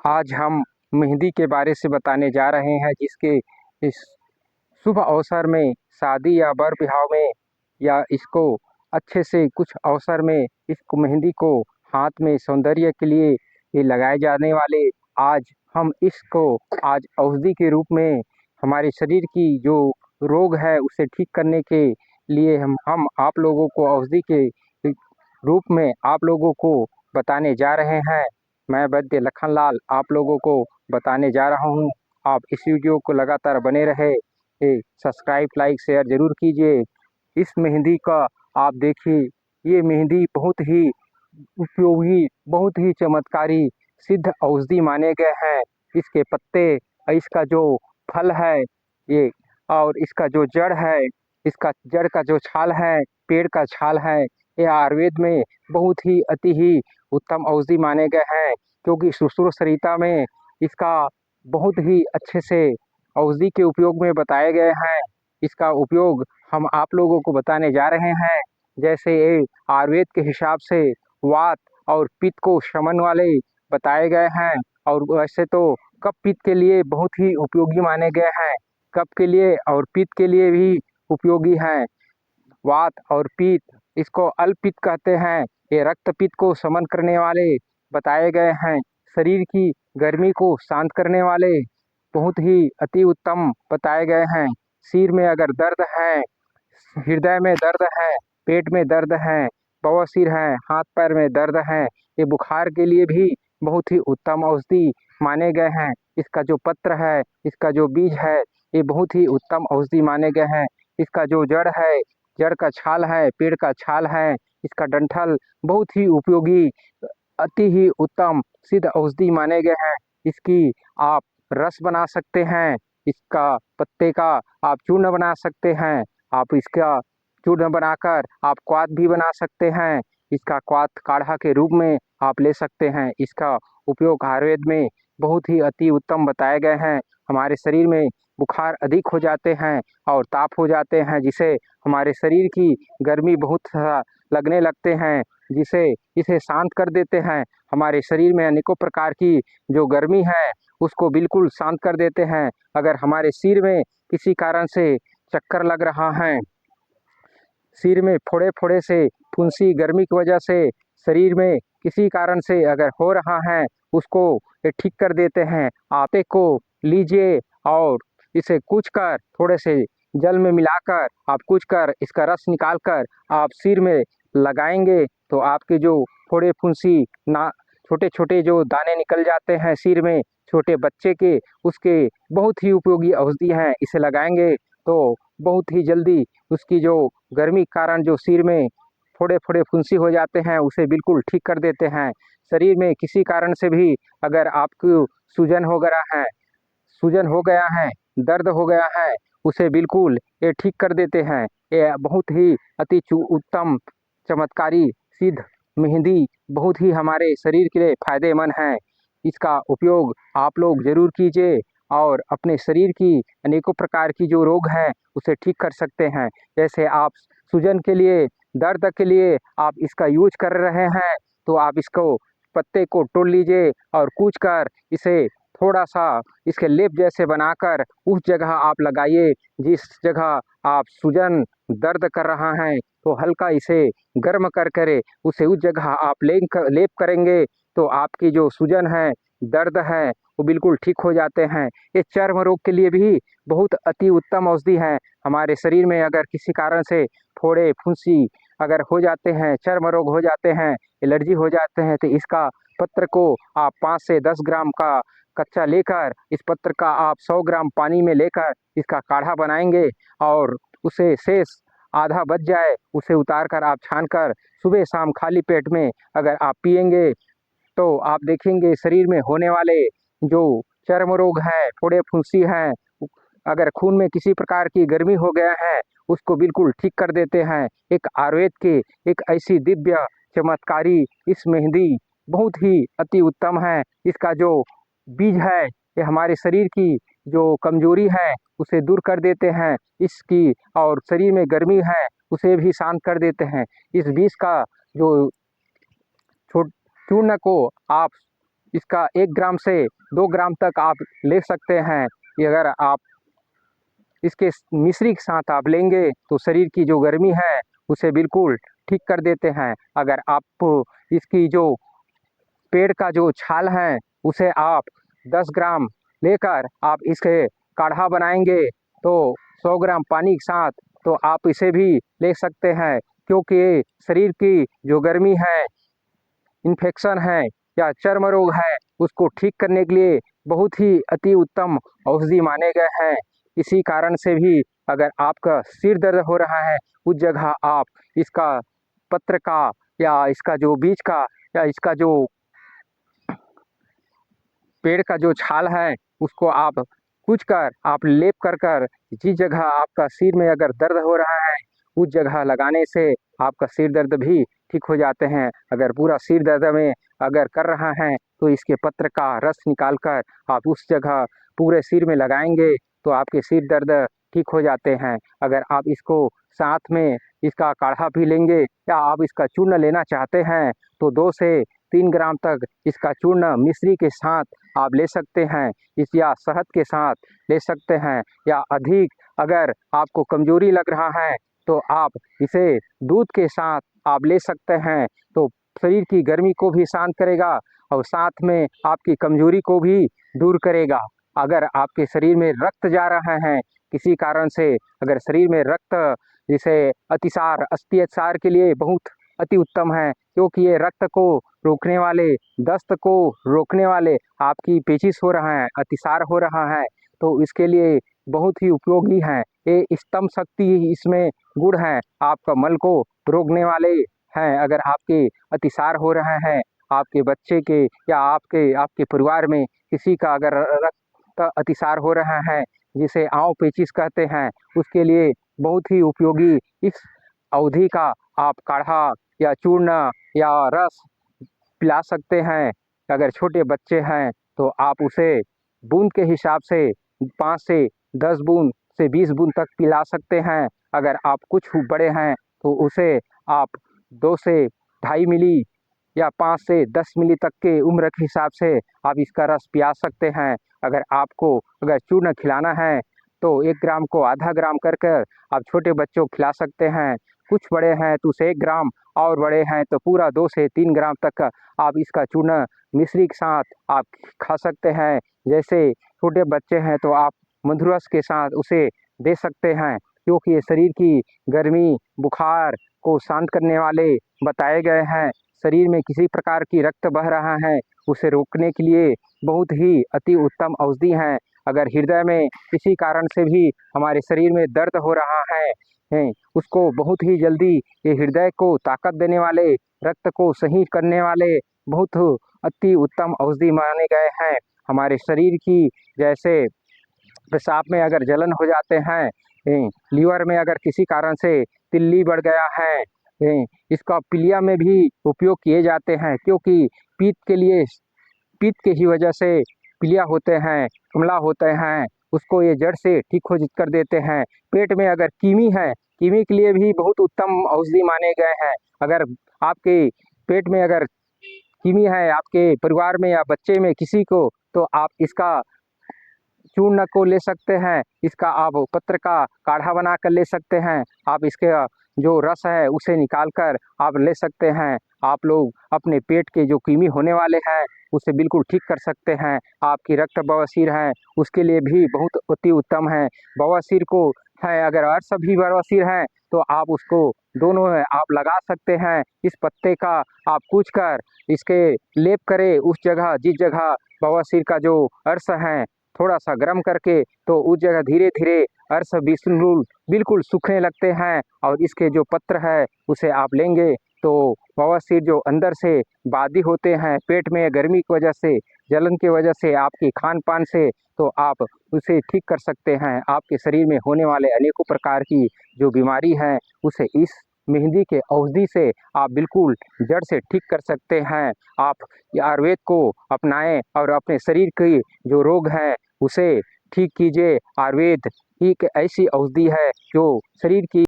आज हम मेहंदी के बारे से बताने जा रहे हैं, जिसके इस शुभ अवसर में शादी या बर विवाह में या इसको अच्छे से कुछ अवसर में इस मेहंदी को हाथ में सौंदर्य के लिए ये लगाए जाने वाले आज हम इसको आज औषधि के रूप में हमारे शरीर की जो रोग है उसे ठीक करने के लिए हम आप लोगों को औषधि के रूप में आप लोगों को बताने जा रहे हैं। मैं वैद्य लखनलाल आप लोगों को बताने जा रहा हूं। आप इस वीडियो को लगातार बने रहे, सब्सक्राइब लाइक शेयर जरूर कीजिए। इस मेहंदी का आप देखिए, ये मेहंदी बहुत ही उपयोगी, बहुत ही चमत्कारी सिद्ध औषधि माने गए हैं। इसके पत्ते, इसका जो फल है ये, और इसका जो जड़ है, इसका जड़ का जो छाल है, पेड़ का छाल है, ये आयुर्वेद में बहुत ही अति ही उत्तम औषधि माने गए हैं, क्योंकि सुश्रुत संहिता में इसका बहुत ही अच्छे से औषधि के उपयोग में बताए गए हैं। इसका उपयोग हम आप लोगों को बताने जा रहे हैं। जैसे ये आयुर्वेद के हिसाब से वात और पित्त को शमन वाले बताए गए हैं, और वैसे तो कफ पित्त के लिए बहुत ही उपयोगी माने गए हैं। कफ के लिए और पित्त के लिए भी उपयोगी हैं। वात और पित्त, इसको अल्प पित्त कहते हैं। ये रक्त पित्त को शमन करने वाले बताए गए हैं। शरीर की गर्मी को शांत करने वाले बहुत ही अति उत्तम बताए गए हैं। सिर में अगर दर्द है, हृदय में दर्द है, पेट में दर्द है, बवासीर है, हाथ पैर में दर्द है, ये बुखार के लिए भी बहुत ही उत्तम औषधि माने गए हैं। इसका जो पत्र है, इसका जो बीज है, ये बहुत ही उत्तम औषधि माने गए हैं। इसका जो जड़ है, जड़ का छाल है, पेड़ का छाल है, इसका डंठल बहुत ही उपयोगी, अति ही उत्तम सिद्ध औषधि माने गए हैं। इसकी आप रस बना सकते हैं, इसका पत्ते का आप चूर्ण बना सकते हैं, आप इसका चूर्ण बनाकर आप क्वाथ भी बना सकते हैं। इसका क्वाथ काढ़ा के रूप में आप ले सकते हैं। इसका उपयोग आयुर्वेद में बहुत ही अति उत्तम बताए गए हैं। हमारे शरीर में बुखार अधिक हो जाते हैं और ताप हो जाते हैं, जिसे हमारे शरीर की गर्मी बहुत लगने लगते हैं, जिसे इसे शांत कर देते हैं। हमारे शरीर में अनेकों प्रकार की जो गर्मी है उसको बिल्कुल शांत कर देते हैं। अगर हमारे सिर में किसी कारण से चक्कर लग रहा है, सिर में फोड़े फोड़े से फुंसी गर्मी की वजह से शरीर में किसी कारण से अगर हो रहा है, उसको ये ठीक कर देते हैं। आटे को लीजिए और इसे कूच कर थोड़े से जल में मिलाकर आप कूच कर इसका रस निकाल कर आप सिर में लगाएंगे तो आपके जो फोड़े फुंसी ना छोटे छोटे जो दाने निकल जाते हैं सिर में छोटे बच्चे के, उसके बहुत ही उपयोगी औषधि हैं। इसे लगाएंगे तो बहुत ही जल्दी उसकी जो गर्मी के कारण जो सिर में फोड़े फोड़े फुंसी हो जाते हैं उसे बिल्कुल ठीक कर देते हैं। शरीर में किसी कारण से भी अगर आपको सूजन हो गया है, सूजन हो गया है, दर्द हो गया है, उसे बिल्कुल ये ठीक कर देते हैं। ये बहुत ही अति उत्तम चमत्कारी सिद्ध मेहंदी बहुत ही हमारे शरीर के लिए फायदेमंद है। इसका उपयोग आप लोग जरूर कीजिए और अपने शरीर की अनेकों प्रकार की जो रोग हैं उसे ठीक कर सकते हैं। जैसे आप सूजन के लिए, दर्द के लिए आप इसका यूज कर रहे हैं, तो आप इसको पत्ते को तोड़ लीजिए और कूच कर इसे थोड़ा सा इसके लेप जैसे बनाकर उस जगह आप लगाइए जिस जगह आप सूजन दर्द कर रहा है, तो हल्का इसे गर्म कर करे उसे उस जगह आप लेप करेंगे तो आपकी जो सूजन है, दर्द है, वो बिल्कुल ठीक हो जाते हैं। ये चर्म रोग के लिए भी बहुत अति उत्तम औषधि है। हमारे शरीर में अगर किसी कारण से फोड़े फुंसी अगर हो जाते हैं, चर्म रोग हो जाते हैं, एलर्जी हो जाते हैं, तो इसका पत्र को आप 5 से 10 ग्राम का कच्चा लेकर इस पत्र का आप 100 ग्राम पानी में लेकर इसका काढ़ा बनाएंगे और उसे शेष आधा बच जाए उसे उतार कर आप छान कर सुबह शाम खाली पेट में अगर आप पिएंगे तो आप देखेंगे शरीर में होने वाले जो चर्म रोग है, फोड़े फुंसी हैं, अगर खून में किसी प्रकार की गर्मी हो गया है, उसको बिल्कुल ठीक कर देते हैं। एक आयुर्वेद के एक ऐसी दिव्य चमत्कारी इस मेहंदी बहुत ही अति उत्तम है। इसका जो बीज है ये हमारे शरीर की जो कमजोरी है उसे दूर कर देते हैं। इसकी और शरीर में गर्मी है उसे भी शांत कर देते हैं। इस बीज का जो चूर्ण को आप इसका 1 ग्राम से 2 ग्राम तक आप ले सकते हैं। ये अगर आप इसके मिश्री के साथ आप लेंगे तो शरीर की जो गर्मी है उसे बिल्कुल ठीक कर देते हैं। अगर आप इसकी जो पेड़ का जो छाल है उसे आप 10 ग्राम लेकर आप इसके काढ़ा बनाएंगे तो 100 ग्राम पानी के साथ तो आप इसे भी ले सकते हैं, क्योंकि शरीर की जो गर्मी है, इन्फेक्शन है या चर्म रोग है उसको ठीक करने के लिए बहुत ही अति उत्तम औषधि माने गए हैं। इसी कारण से भी अगर आपका सिर दर्द हो रहा है उस जगह आप इसका पत्र का या इसका जो बीज का या इसका जो पेड़ का जो छाल है उसको आप कूच कर आप लेप कर जिस जगह आपका सिर में अगर दर्द हो रहा है उस जगह लगाने से आपका सिर दर्द भी ठीक हो जाते हैं। अगर पूरा सिर दर्द में अगर कर रहा है तो इसके पत्र का रस निकाल कर आप उस जगह पूरे सिर में लगाएंगे तो आपके सिर दर्द ठीक हो जाते हैं। अगर आप इसको साथ में इसका काढ़ा भी लेंगे या आप इसका चूर्ण लेना चाहते हैं तो 2 से 3 ग्राम तक इसका चूर्ण मिश्री के साथ आप ले सकते हैं, इस या शहद के साथ ले सकते हैं। या अधिक अगर आपको कमजोरी लग रहा है तो आप इसे दूध के साथ आप ले सकते हैं, तो शरीर की गर्मी को भी शांत करेगा और साथ में आपकी कमजोरी को भी दूर करेगा। अगर आपके शरीर में रक्त जा रहा है किसी कारण से, अगर शरीर में रक्त जैसे अतिसार अतिसार के लिए बहुत अति उत्तम है, क्योंकि ये रक्त को रोकने वाले, दस्त को रोकने वाले, आपकी पेचिश हो रहा है, अतिसार हो रहा है तो इसके लिए बहुत ही उपयोगी है। ये स्तंभ शक्ति इसमें गुण है, आपका मल को रोकने वाले हैं। अगर आपके अतिसार हो रहा है, आपके बच्चे के या आपके परिवार में किसी का अगर रक्त अतिसार हो रहा है जिसे आंव पेचिश कहते हैं, उसके लिए बहुत ही उपयोगी इस अवधि का आप काढ़ा या चूर्ण या रस पिला सकते हैं। अगर छोटे बच्चे हैं तो आप उसे बूंद के हिसाब से 5 से 10 बूंद से 20 बूंद तक पिला सकते हैं। अगर आप कुछ बड़े हैं तो उसे आप 2 से ढाई मिली या 5 से 10 मिली तक के उम्र के हिसाब से आप इसका रस पिला सकते हैं। अगर चूर्ण खिलाना है तो 1 ग्राम को आधा ग्राम कर आप छोटे बच्चों को खिला सकते हैं। कुछ बड़े हैं तो उसे 1 ग्राम और बड़े हैं तो पूरा 2 से 3 ग्राम तक आप इसका चूर्ण मिश्री के साथ आप खा सकते हैं। जैसे छोटे बच्चे हैं तो आप मधुरस के साथ उसे दे सकते हैं, क्योंकि ये शरीर की गर्मी बुखार को शांत करने वाले बताए गए हैं। शरीर में किसी प्रकार की रक्त बह रहा है उसे रोकने के लिए बहुत ही अति उत्तम औषधि हैं। अगर हृदय में किसी कारण से भी हमारे शरीर में दर्द हो रहा है उसको बहुत ही जल्दी ये हृदय को ताकत देने वाले, रक्त को सही करने वाले बहुत अति उत्तम औषधि माने गए हैं। हमारे शरीर की जैसे पेशाब में अगर जलन हो जाते हैं, लीवर में अगर किसी कारण से तिल्ली बढ़ गया है, इसका पीलिया में भी उपयोग किए जाते हैं, क्योंकि पित्त के ही वजह से पीलिया होते हैं, हमला होते हैं, उसको ये जड़ से ठीक हो कर देते हैं। पेट में अगर कीमी है, कीमी के लिए भी बहुत उत्तम औषधि माने गए हैं। अगर आपके पेट में अगर कीमी है आपके परिवार में या बच्चे में किसी को, तो आप इसका चूर्ण को ले सकते हैं, इसका आप पत्र का काढ़ा बना कर ले सकते हैं। आप इसके जो रस है उसे निकाल कर आप ले सकते हैं। आप लोग अपने पेट के जो कीमी होने वाले हैं उसे बिल्कुल ठीक कर सकते हैं। आपकी रक्त बवासीर है उसके लिए भी बहुत अति उत्तम है। बवासीर को है अगर और सभी बवासीर हैं तो आप उसको दोनों है आप लगा सकते हैं। इस पत्ते का आप कूच कर इसके लेप करें उस जगह जिस जगह बवासीर का जो अर्श है, थोड़ा सा गर्म करके तो उस जगह धीरे धीरे अर्श बिल्कुल सूखने लगते हैं और इसके जो पत्र है उसे आप लेंगे तो बवासीर जो अंदर से बादी होते हैं पेट में गर्मी की वजह से, जलन की वजह से, आपके खान पान से, तो आप उसे ठीक कर सकते हैं। आपके शरीर में होने वाले अनेकों प्रकार की जो बीमारी है उसे इस मेहंदी के औषधि से आप बिल्कुल जड़ से ठीक कर सकते हैं। आप आयुर्वेद को अपनाएं और अपने शरीर की जो रोग है उसे ठीक कीजिए। आयुर्वेद एक ऐसी औषधि है जो शरीर की